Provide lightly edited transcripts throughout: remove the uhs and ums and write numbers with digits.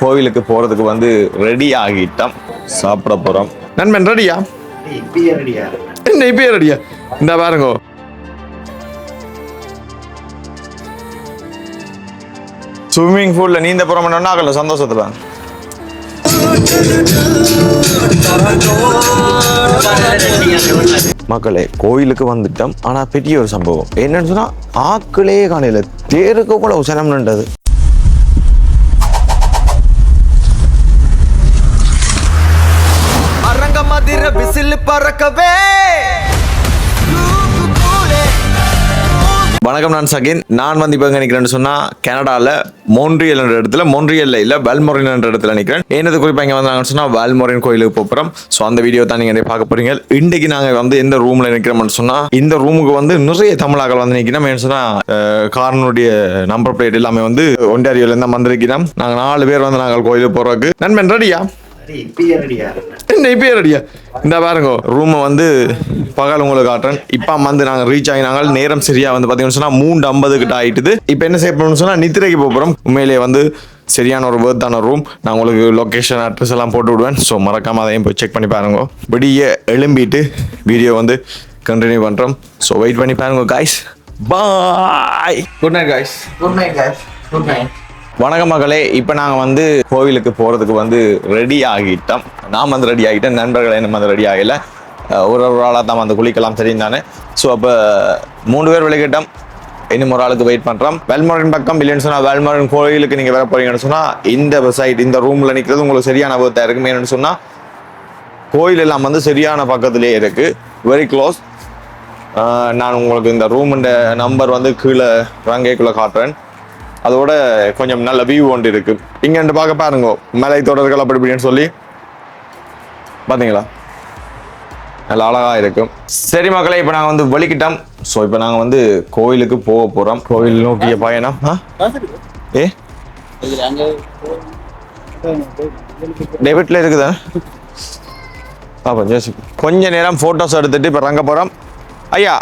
கோவிலுக்கு போறதுக்கு வந்து ரெடி ஆகிட்டோம். சாப்பிட போறோம். நண்பன் ரெடியா? என்ன இப்பயே ரெடியா? இந்த பாருங்க, ஸ்விம்மிங் பூல்ல நீந்த போறோம்னா சந்தோஷத்துல மக்களே கோயிலுக்கு வந்துட்டோம். ஆனா பெரிய ஒரு சம்பவம் என்னன்னு சொன்னா, ஆக்களே காலையில தேருக்கு கூட உசனம்ன்றது. அரங்கமதிர விசில் பறக்கவே. வணக்கம், நான் சகின். நான் வந்து இப்போ நிற்கிறேன்னு சொன்னா கனடால மோன்ட்ரியல் என்ற இடத்துல, மோன்ட்ரியல்ல இல்ல வால்மோரின் என்ற இடத்துல நிற்கிறேன். என்னது குறிப்பா இங்க வந்தாங்கன்னு சொன்னா வால்மோரின் கோயிலுக்கு போறோம். ஸோ அந்த வீடியோ தான் நீங்க பார்க்க போறீங்க. இன்னைக்கு நாங்க வந்து எந்த ரூம்ல நிற்கிறோம்னு சொன்னா, இந்த ரூமுக்கு வந்து நிறைய தமிழாக்கள் வந்து நிற்கிறோம். ஏன்னு சொன்னா காரனுடைய நம்பர் பிளேட் எல்லாமே வந்து ஒன்டாரியோல இருந்தா வந்திருக்கிறோம். நாங்க 4 பேர் வந்து நாங்கள் கோயிலுக்கு போறதுக்கு. நண்பன் ரெடியா? என்ன இப்பயே ரெடியா? இந்த பாருங்க, ரூமை வந்து பகல் உங்களுக்கு காட்டுறேன். இப்போ வந்து நாங்கள் ரீச் ஆகினாங்க. நேரம் சரியா வந்து பார்த்தீங்கன்னு சொன்னா 3:50 கிட்ட ஆயிட்டுது. இப்போ என்ன செய்ய போறோம்னு சொன்னா நித்திரைக்கு போகிறோம். உண்மையிலேயே வந்து சரியான ஒரு வேர்த்தான ரூம். நான் உங்களுக்கு லொக்கேஷன் அட்ரஸ் எல்லாம் போட்டு விடுவேன். ஸோ மறக்காம அதையும் போய் செக் பண்ணி பாருங்க. விடிய எழும்பிட்டு வீடியோ வந்து கண்டினியூ பண்றோம். ஸோ வெயிட் பண்ணி பாருங்க guys. Bye. Good night guys. Good night guys. Good night. வணக்கம் மகளே. இப்போ நாங்கள் வந்து கோவிலுக்கு போகிறதுக்கு வந்து ரெடி ஆகிட்டோம். நான் வந்து ரெடி ஆகிட்டேன். நண்பர்களை என்ன வந்து ரெடி ஆகலை. ஒரு ஆளாக தான் வந்து குளிக்கலாம் தெரியும் தானே. ஸோ அப்போ 3 பேர் விளைக்கிட்டோம். இன்னும் ஒரு ஆளுக்கு வெயிட் பண்ணுறோம். வேல்மோரின் பக்கம் இல்லைன்னு சொன்னால், வேல்மோரின் கோயிலுக்கு நீங்கள் வர போறீங்கன்னு சொன்னால் இந்த சைட், இந்த ரூமில் நிற்கிறது உங்களுக்கு சரியான விதத்தாக இருக்கும். ஏன்னு சொன்னால் கோயில் எல்லாம் வந்து சரியான பக்கத்துலேயே இருக்குது, வெரி க்ளோஸ். நான் உங்களுக்கு இந்த ரூமுண்ட நம்பர் வந்து கீழே ரங்கேக்குள்ளே காட்டுறேன். அதோட கொஞ்சம் நல்ல வியூ ஒன்று இருக்கு. இங்க பார்க்க பாருங்க, மலை தொடர்கள் அப்படி இப்படின்னு சொல்லி பாத்தீங்களா, நல்ல அழகா இருக்கும். சரி மக்களே, இப்போ நாங்கள் வந்து வெளிக்கிட்டோம். ஸோ இப்போ நாங்கள் வந்து கோயிலுக்கு போக போறோம். கோயில் நோக்கிய பயணம். டெபிட்ல இருக்குதா? கொஞ்ச நேரம் போட்டோஸ் எடுத்துட்டு இப்போ ரங்க போறோம். ஐயா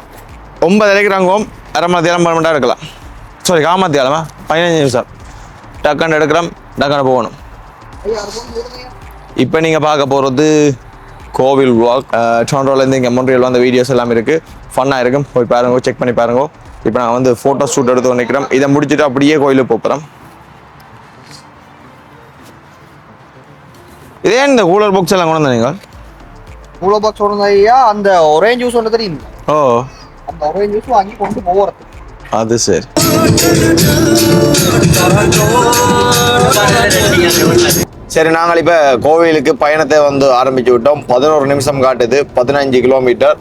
9:30 ரங்குவோம். அரை மணி நேரம் 10 மணி நேரம் இருக்கலாம். சாரி, காமத்தியாலமா 15 நிமிஷம் டக்குன்னு எடுக்கிறோம், டக்குன்னு போகணும். இப்போ நீங்கள் பார்க்க போகிறது கோவில் வாக். டொரண்டோலேருந்து இங்கே மொன்ட்ரியல் வந்த வீடியோஸ் எல்லாமே இருக்குது. ஃபன்னாக இருக்கும், போய் பாருங்க, செக் பண்ணி பாருங்க. இப்போ நாங்கள் வந்து ஃபோட்டோ ஷூட் எடுத்து நிற்கிறோம். இதை முடிச்சுட்டு அப்படியே கோயிலுக்கு போகிறோம். இதே இந்த கூலர் பாக்ஸ் எல்லாம் கொண்டு வந்தீங்க? கூலர் பாக்ஸ் கொண்டு வந்தா அந்த ஆரஞ்சு ஜூஸ் ஒன்று தெரியும். ஓ, அந்த ஆரஞ்சு ஜூஸ் வாங்கி கொண்டு போகிறது. அது சரி. சரி, நாங்கள் இப்போ கோவிலுக்கு பயணத்தை வந்து ஆரம்பிச்சு விட்டோம். 11 நிமிஷம் காட்டுது, 15 கிலோமீட்டர்.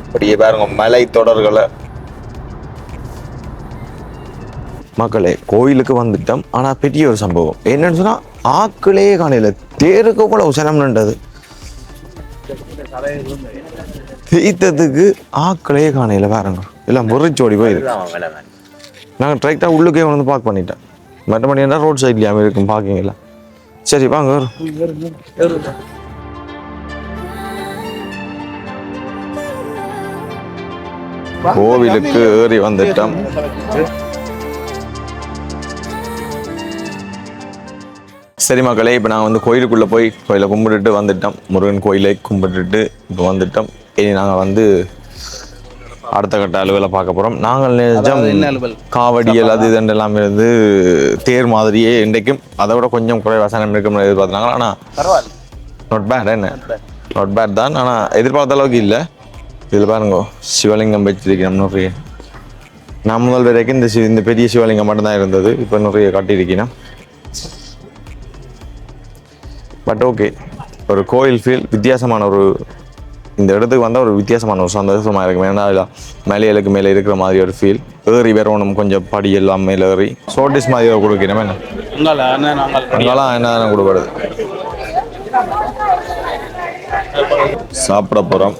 அப்படியே பாருங்க மலை தொடர்களை. மக்களே கோயிலுக்கு வந்துட்டோம். ஆனால் பெரிய ஒரு சம்பவம் என்னன்னு சொன்னா, ஆக்களே காலையில தேருக்கு கூட உசனம்ன்றது. தீர்த்தத்துக்கு ஆக்களே காணையில பாருங்க, எல்லாம் முறைச்சோடி போயிருக்கு. நாங்கள் ட்ரைக்டாக உள்ளுக்கே வந்து பார்க் பண்ணிட்டேன். மற்றபடி என்ன ரோட் சைட்லேயே இருக்கும் பார்க்கிங்களா. சரி வாங்க. கோவிலுக்கு ஏறி வந்துட்டோம். சரி மக்களே, இப்போ நாங்கள் வந்து கோயிலுக்குள்ளே போய் கோயிலை கும்பிட்டுட்டு வந்துட்டோம். முருகன் கோயிலை கும்பிட்டுட்டு இப்போ வந்துட்டோம். இனி நாங்கள் வந்து அடுத்த கட்ட அலுவலை பார்க்க போகிறோம். நாங்கள் நிஜம் காவடியல் அது இதென்று எல்லாமே இருந்து தேர் மாதிரியே இன்றைக்கும் அதை விட கொஞ்சம் குறைவாசனம் இருக்கும்னு எதிர்பார்த்தாங்க. ஆனால் நாட் பேட், என்ன நாட் பேட் தான். ஆனால் எதிர்பார்த்த அளவுக்கு இல்லை. இதில் பாருங்க, சிவலிங்கம் வச்சிருக்கேன் நிறைய. நான் முதல் வரைக்கும் இந்த பெரிய சிவலிங்கம் மட்டும்தான் இருந்தது. இப்போ நிறைய காட்டியிருக்கேன். பட் ஓகே, ஒரு கோயில் ஃபீல் வித்தியாசமான ஒரு, இந்த இடத்துக்கு வந்தால் ஒரு வித்தியாசமான ஒரு சந்தோஷமாக இருக்கும். ஏன்னா மலைகளுக்கு மேலே இருக்கிற மாதிரி ஒரு ஃபீல். ஏறி வரணும், கொஞ்சம் படி எல்லாம் மேலே ஏறி சோட்டிஸ் மாதிரி கொடுக்கணும். என்னெல்லாம் என்ன கொடுக்கறது. சாப்பிட போகிறோம்.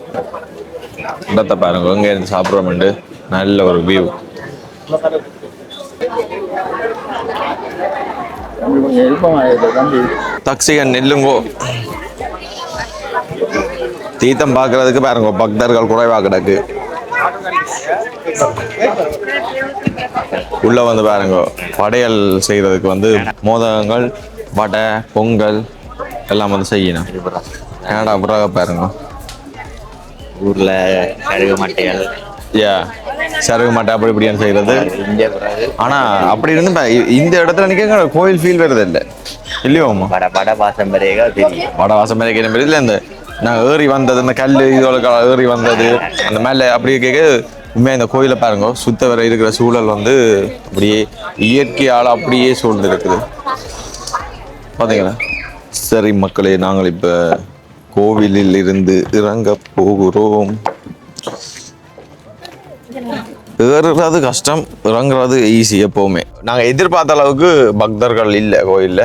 இடத்தை பாருங்க, எங்கே இருந்து சாப்பிட்றோம்ண்டு. நல்ல ஒரு வியூ. தக்சிகன் நெல்லுங்கோ. தீர்த்தம் பார்க்கறதுக்கு பாருங்க பக்தர்கள் குறைவா கிடக்கு. உள்ள வந்து பாருங்க படையல் செய்யறதுக்கு வந்து மோதகங்கள் வடை பொங்கல் எல்லாம் வந்து செய்யணும். கனடா புறாக பாருங்க. ஊர்ல கழுகு மட்டைகள் யா சருகு மாட்டை அப்படி இப்படின்னு செய்யறது. இந்திய பிறகு ஆனா அப்படி இருந்து இந்த இடத்துல நிக்க கோயில் ஃபீல் வருது இல்லை இல்லையோமா? வட வட பாசம்பரேகள் தெரியும். வட வாசம் மேலே கேட்கும் இல்லை இந்த நான் ஏறி வந்தது இந்த கல் இதோட ஏறி வந்தது அந்த மேலே அப்படியே கேட்க உண்மையாக இந்த கோயிலை பாருங்க சுத்த வர இருக்கிற சூழல் வந்து அப்படியே இயற்கையால் அப்படியே சூழ்ந்து இருக்குது பார்த்தீங்களா? சரி மக்களே, நாங்கள் இப்போ கோவிலில் இருந்து இறங்க போகிறோம். ஏறுறது கஷ்டம், இறங்குறது ஈஸி. எப்போவுமே நாங்கள் எதிர்பார்த்த அளவுக்கு பக்தர்கள் இல்லை கோயிலில்.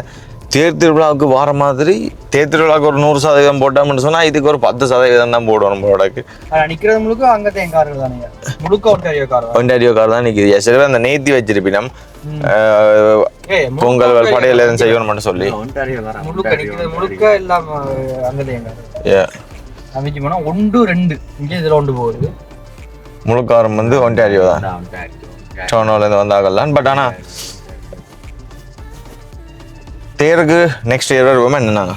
தேர் திருவிழாவுக்கு வர மாதிரி தேர் திருவிழாவுக்கு ஒரு 100% போட்டோம்னு சொன்னால் இதுக்கு ஒரு 10% தான் போடுவோம் நம்மளோடக்கு. நிக்கிறது முழுக்க அங்கத்தே கார்கள் தானே, முழுக்க ஒன்டாரியோ கார் தான் நிற்கிது. சரி அந்த நேத்தி வச்சிருப்பினம் பொங்கல் படையில எதுவும் செய்யணும் மட்டும் சொல்லி முழுக்க எல்லாம் அங்கத்தே கார். 1 2 இங்கே இதுல 1 போகுது. முழுக்காரம் வந்து ஒன்டாரியோ தான், டொரண்டோலேருந்து வந்தாகலாம். பட் ஆனால் தேருக்கு நெக்ஸ்ட் இயர் வருவோமே என்னன்னாங்க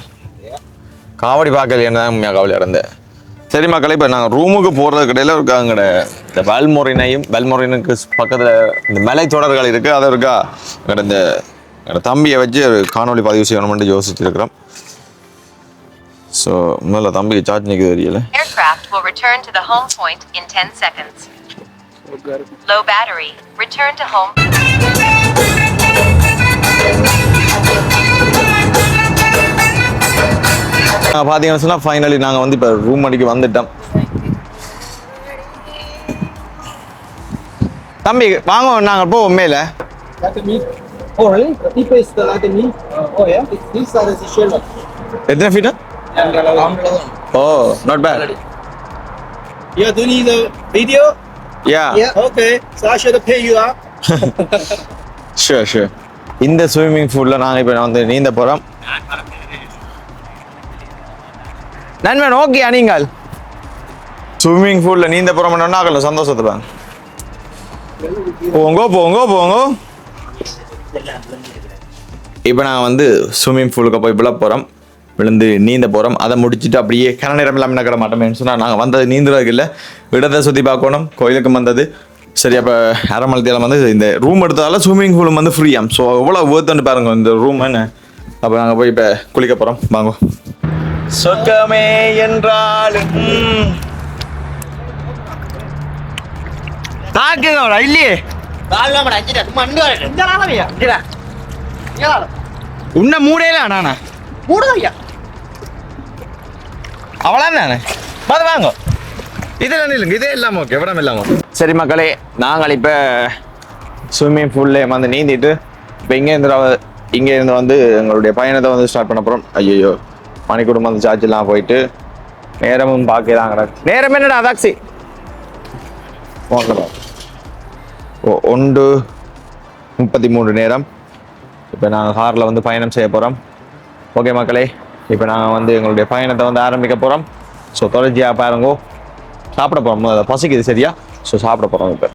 காவடி பார்க்கல என்ன தான் உண்மையாக கவலையாக இருந்தேன். சரி மக்களே, இப்போ நாங்கள் ரூமுக்கு போகிறதுக்கு இடையில இருக்கா அங்கட இந்த வெல்மோரினுக்கு பக்கத்தில் இந்த மலை தொடர்கள் இருக்குது. அதை இருக்கா அங்கட இந்த தம்பியை வச்சு ஒரு காணொலி பதிவு செய்யணும்னு யோசிச்சுருக்கிறோம். ஸோ முதல்ல தம்பிக்கு சார்ஜ் நிற்க தெரியல. Aircraft will return to the home point in 10 seconds. Low battery. Return to home. பார்த்தீங்கன்னு சொன்னால் ஃபைனலி நாங்கள் வந்து இப்போ ரூம் அடிக்க வந்துட்டோம். தம்பி வாங்க, நாங்கள் இப்போ உண்மையில Oh really? The deeper is the like me. Oh yeah. These are the shell. எத்தனை ஃபீட்டா? Oh not bad. Yeah, do you need the video? Yeah Okay, so I should pay you up. Sure. இந்த swimming பூலில் நாங்கள் இப்போ வந்து நீந்த போகிறோம். நண்பன் ஓகே நீங்கள் ஸ்விம்மிங் பூலில் நீந்த போகிறோம்னா ஆகல சந்தோஷத்துப்பாங்க. போங்க. இப்போ நான் வந்து ஸ்விம்மிங் பூலுக்கு போய் விழ போகிறோம், விழுந்து நீந்த போகிறோம். அதை முடிச்சுட்டு அப்படியே கன நேரம் இல்லாமல் நக்கட மாட்டோமேன்னு சொன்னால் நாங்கள் வந்தது நீந்துறதுக்கு இல்லை, இடத்தை சுற்றி பார்க்கணும், கோயிலுக்கும் வந்தது. சரி, அப்போ அரமலத்தியால் வந்து இந்த ரூம் எடுத்ததால ஸ்விம்மிங் பூலும் வந்து ஃப்ரீயாம். ஸோ எவ்வளோ ஒர்த்துன்னு பாருங்க இந்த ரூம் என்ன. அப்போ நாங்கள் போய் இப்போ குளிக்க போகிறோம், வாங்க. சொர்க்கமே என்றாலும் தாக்குதா இல்லையே உன்ன மூடையில நானா அவ்வளோ தானே பார்த்து வாங்க. இதெல்லாம் இல்லைங்க, இதே இல்லாமல் ஓகே, எவ்வளோ இல்லாமல். சரி மக்களே, நாங்கள் இப்போ ஸ்விம்மிங் பூல்ல வந்து நீந்திட்டு இப்போ இங்கேருந்து வந்து எங்களுடைய பயணத்தை வந்து ஸ்டார்ட் பண்ண போகிறோம். ஐயோ மணிக்கூடம் வந்து சார்ஜெல்லாம் போயிட்டு நேரமும் பார்க்கிறாங்க. நேரம் என்னடா அதாக்சி 1:33 நேரம். இப்போ நாங்கள் காரில் வந்து பயணம் செய்ய போகிறோம். ஓகே மக்களே, இப்போ நாங்கள் வந்து எங்களுடைய பயணத்தை வந்து ஆரம்பிக்க போகிறோம். ஸோ தொடர்ச்சியாக பாருங்கோ. சாப்பிட போகிறோம், பசிக்குது சரியா. ஸோ சாப்பிட போகிறோம் இப்போ.